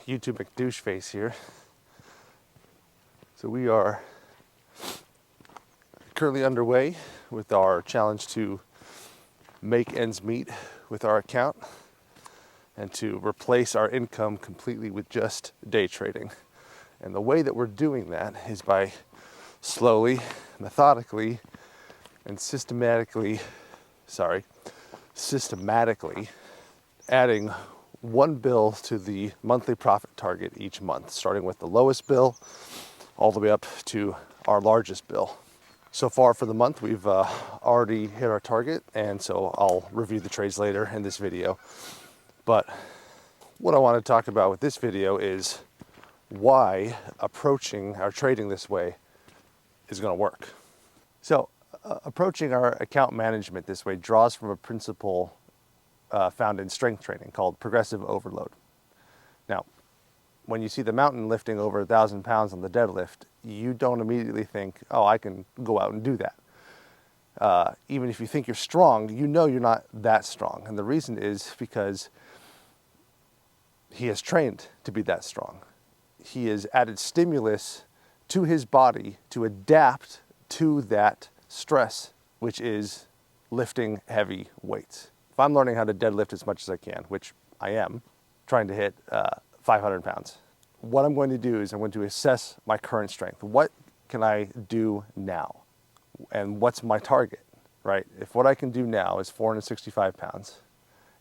YouTube McDoucheFace here. So we are currently underway with our challenge to make ends meet with our account and to replace our income completely with just day trading. And the way that we're doing that is by slowly, methodically, and systematically adding one bill to the monthly profit target each month, starting with the lowest bill all the way up to our largest bill. So far for the month, we've already hit our target, and so I'll review the trades later in this video. But what I want to talk about with this video is why approaching our trading this way is going to work. So approaching our account management this way draws from a principle found in strength training called progressive overload. Now, when you see the mountain lifting over 1,000 pounds on the deadlift, you don't immediately think, oh, I can go out and do that. Even if you think you're strong, you know you're not that strong. And the reason is because he has trained to be that strong. He has added stimulus to his body to adapt to that stress, which is lifting heavy weights. If I'm learning how to deadlift as much as I can, which I am, trying to hit 500 pounds, what I'm going to do is I'm going to assess my current strength. What can I do now? And what's my target, right? If what I can do now is 465 pounds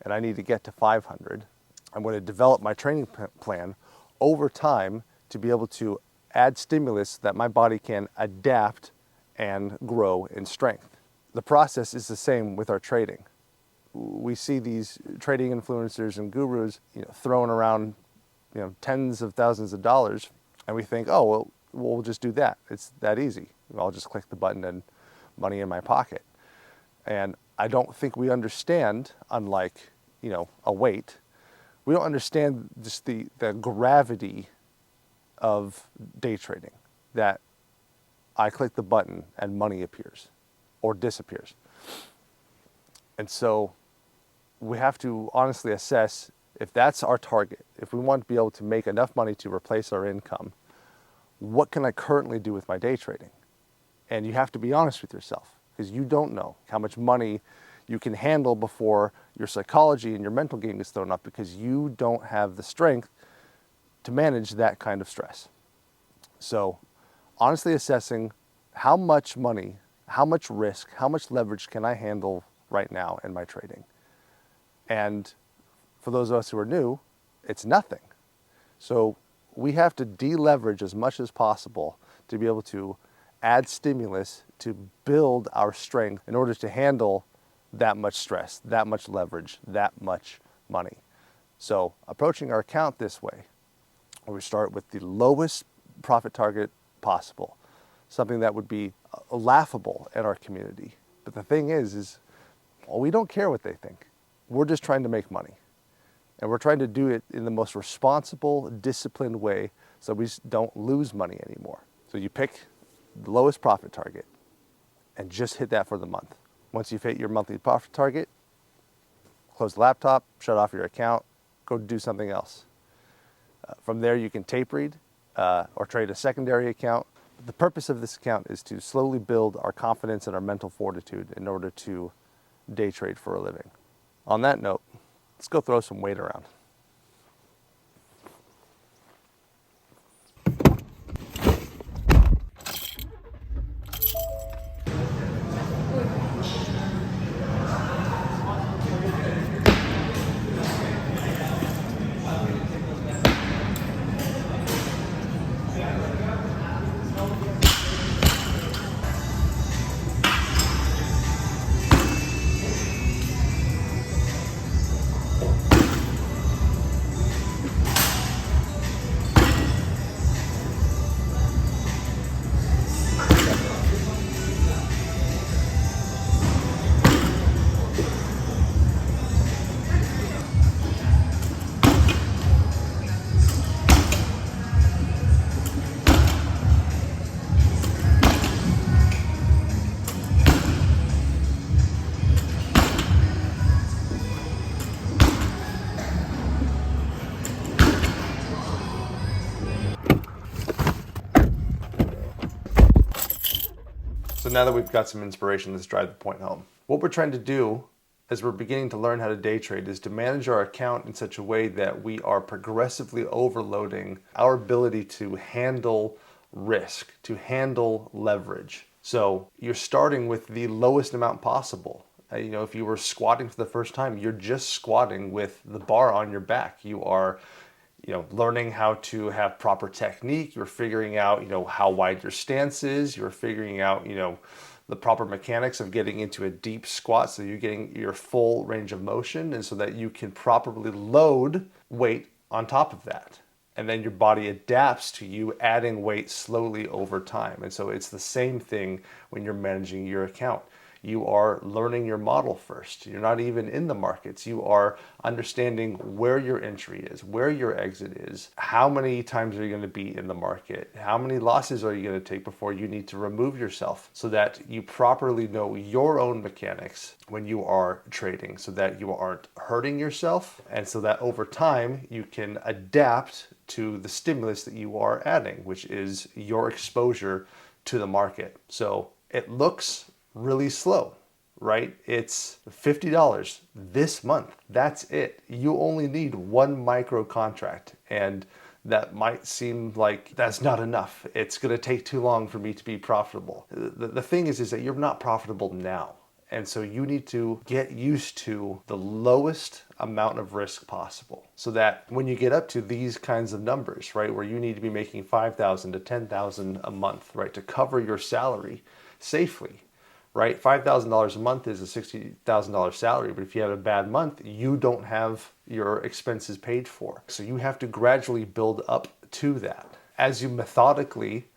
and I need to get to 500, I'm going to develop my training plan over time to be able to add stimulus that my body can adapt and grow in strength. The process is the same with our trading. We see these trading influencers and gurus, throwing around, tens of thousands of dollars, and we think, oh, well, we'll just do that. It's that easy. I'll just click the button and money in my pocket. And I don't think we understand, unlike, a weight, we don't understand just the gravity of day trading, that I click the button and money appears or disappears. And so we have to honestly assess if that's our target, if we want to be able to make enough money to replace our income, what can I currently do with my day trading? And you have to be honest with yourself, because you don't know how much money you can handle before your psychology and your mental game gets thrown up, because you don't have the strength to manage that kind of stress. So honestly assessing how much money, how much risk, how much leverage can I handle right now in my trading? And for those of us who are new, it's nothing. So we have to deleverage as much as possible to be able to add stimulus to build our strength in order to handle that much stress, that much leverage, that much money. So approaching our account this way, we start with the lowest profit target possible, something that would be laughable in our community. But the thing is we don't care what they think. We're just trying to make money. And we're trying to do it in the most responsible, disciplined way so we don't lose money anymore. So you pick the lowest profit target and just hit that for the month. Once you've hit your monthly profit target, close the laptop, shut off your account, go do something else. From there, you can tape read or trade a secondary account. The purpose of this account is to slowly build our confidence and our mental fortitude in order to day trade for a living. On that note, let's go throw some weight around. So now that we've got some inspiration, let's drive the point home. What we're trying to do as we're beginning to learn how to day trade is to manage our account in such a way that we are progressively overloading our ability to handle risk, to handle leverage. So you're starting with the lowest amount possible. If you were squatting for the first time, you're just squatting with the bar on your back. You are learning how to have proper technique. You're figuring out, how wide your stance is. You're figuring out, the proper mechanics of getting into a deep squat so you're getting your full range of motion and so that you can properly load weight on top of that. And then your body adapts to you adding weight slowly over time. And so it's the same thing when you're managing your account. You are learning your model first. You're not even in the markets. You are understanding where your entry is, where your exit is, how many times are you going to be in the market, how many losses are you going to take before you need to remove yourself so that you properly know your own mechanics when you are trading so that you aren't hurting yourself and so that over time you can adapt to the stimulus that you are adding, which is your exposure to the market. So it looks really slow, right? It's $50 this month. That's it. You only need one micro contract, and that might seem like that's not enough. It's going to take too long for me to be profitable. The thing is that you're not profitable now. And so you need to get used to the lowest amount of risk possible so that when you get up to these kinds of numbers, right, where you need to be making $5,000 to $10,000 a month, right, to cover your salary safely, right? $5,000 a month is a $60,000 salary, but if you have a bad month, you don't have your expenses paid for. So you have to gradually build up to that. As you methodically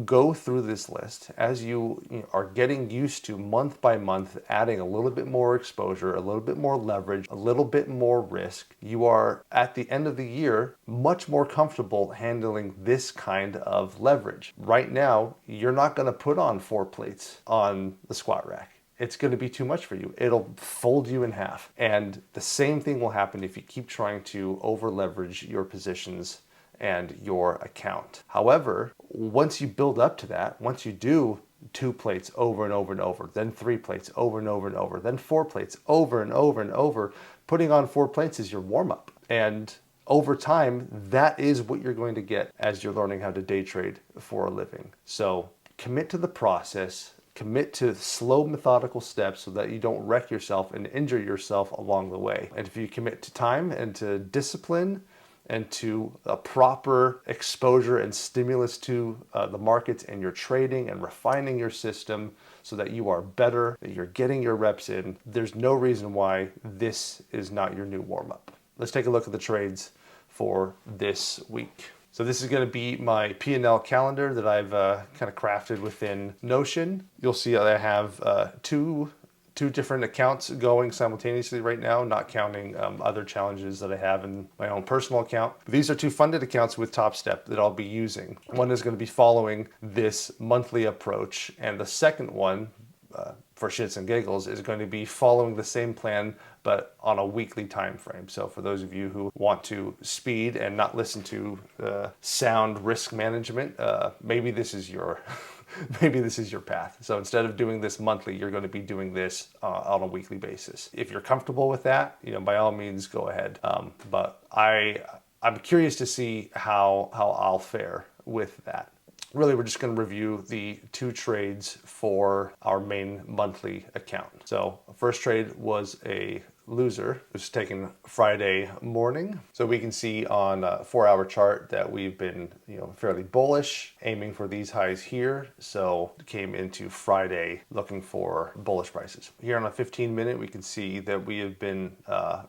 go through this list, as you are getting used to month by month, adding a little bit more exposure, a little bit more leverage, a little bit more risk, you are at the end of the year much more comfortable handling this kind of leverage. Right now, you're not going to put on 4 plates on the squat rack. It's going to be too much for you. It'll fold you in half. And the same thing will happen if you keep trying to over leverage your positions and your account. However, once you build up to that, once you do 2 plates over and over and over, then 3 plates over and over and over, then 4 plates over and over and over, putting on 4 plates is your warm-up. And over time, that is what you're going to get as you're learning how to day trade for a living. So commit to the process, commit to slow, methodical steps so that you don't wreck yourself and injure yourself along the way. And if you commit to time and to discipline, and to a proper exposure and stimulus to the markets and your trading and refining your system so that you are better, that you're getting your reps in, there's no reason why this is not your new warm-up. Let's take a look at the trades for this week. So this is going to be my P&L calendar that I've kind of crafted within Notion. You'll see that I have two different accounts going simultaneously right now, not counting other challenges that I have in my own personal account. These are 2 funded accounts with Topstep that I'll be using. One is going to be following this monthly approach, and the second one, for shits and giggles, is going to be following the same plan but on a weekly time frame. So for those of you who want to speed and not listen to sound risk management, maybe this is your maybe this is your path. So instead of doing this monthly, you're going to be doing this on a weekly basis. If you're comfortable with that, by all means, go ahead. But I'm curious to see how I'll fare with that. Really, we're just going to review the 2 trades for our main monthly account. So first trade was a loser. It was taken Friday morning. So we can see on a 4-hour chart that we've been, fairly bullish, aiming for these highs here. So came into Friday looking for bullish prices. Here on a 15-minute, we can see that we have been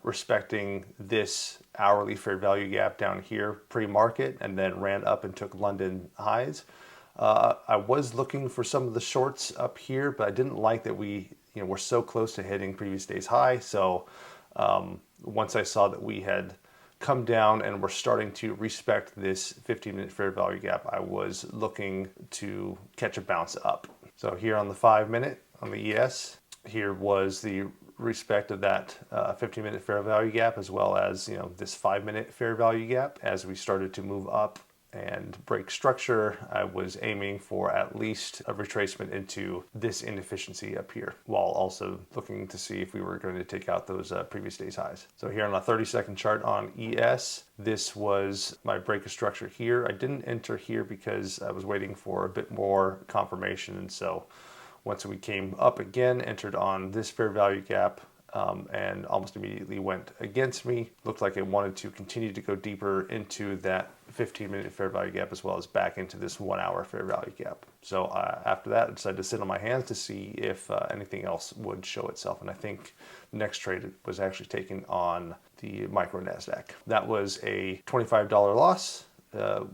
respecting this hourly fair value gap down here pre-market and then ran up and took London highs. I was looking for some of the shorts up here, but I didn't like that we're so close to hitting previous day's high. So once I saw that we had come down and we're starting to respect this 15-minute fair value gap, I was looking to catch a bounce up. So here on the 5-minute on the ES, here was the respect of that 15-minute fair value gap, as well as this 5-minute fair value gap as we started to move up and break structure, I was aiming for at least a retracement into this inefficiency up here, while also looking to see if we were going to take out those previous day's highs. So here on a 30-second chart on ES, this was my break of structure here. I didn't enter here because I was waiting for a bit more confirmation, and so once we came up again, entered on this fair value gap, and almost immediately went against me. Looked like it wanted to continue to go deeper into that 15-minute fair value gap, as well as back into this 1 hour fair value gap. So after that, I decided to sit on my hands to see if anything else would show itself. And I think the next trade was actually taken on the micro NASDAQ. That was a $25 loss.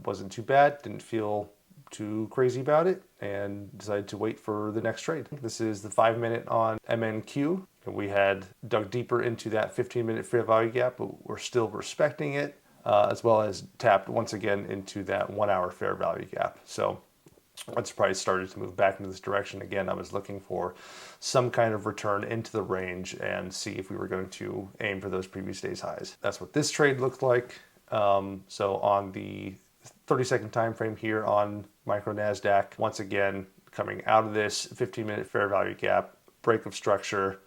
Wasn't too bad. Didn't feel too crazy about it, and decided to wait for the next trade. This is the 5-minute on MNQ. We had dug deeper into that 15-minute fair value gap, but we're still respecting it, as well as tapped once again into that 1 hour fair value gap. So once the price started to move back into this direction again, I was looking for some kind of return into the range and see if we were going to aim for those previous day's highs. That's what this trade looked like. So on the 30-second time frame here on micro NASDAQ, once again coming out of this 15-minute fair value gap, break of structure,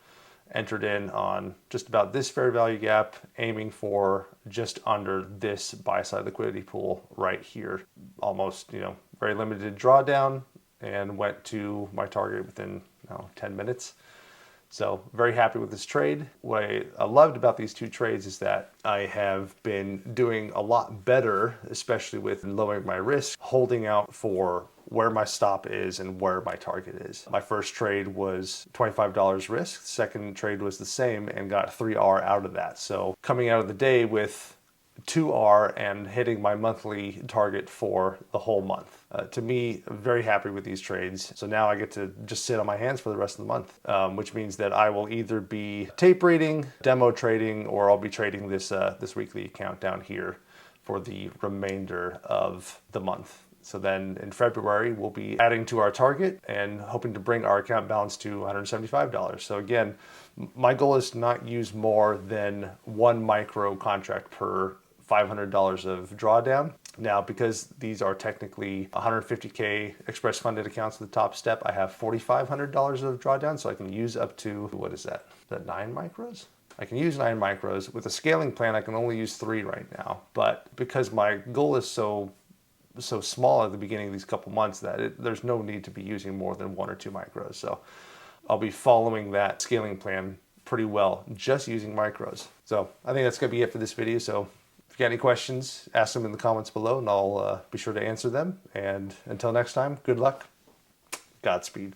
entered in on just about this fair value gap, aiming for just under this buy side liquidity pool right here. Almost, very limited drawdown, and went to my target within 10 minutes. So very happy with this trade. What I loved about these two trades is that I have been doing a lot better, especially with lowering my risk, holding out for where my stop is and where my target is. My first trade was $25 risk. Second trade was the same and got 3R out of that. So coming out of the day with 2R and hitting my monthly target for the whole month. To me, I'm very happy with these trades. So now I get to just sit on my hands for the rest of the month, which means that I will either be tape reading, demo trading, or I'll be trading this weekly account down here for the remainder of the month. So then in February, we'll be adding to our target and hoping to bring our account balance to $175. So again, my goal is to not use more than one micro contract per $500 of drawdown. Now, because these are technically 150K express funded accounts at the top step, I have $4,500 of drawdown, so I can use up to, what is that? Is that 9 micros? I can use 9 micros. With a scaling plan, I can only use 3 right now. But because my goal is so small at the beginning of these couple months that there's no need to be using more than 1 or 2 micros. So I'll be following that scaling plan pretty well, just using micros. So I think that's gonna be it for this video. So if you got any questions, ask them in the comments below and I'll be sure to answer them. And until next time, good luck, Godspeed.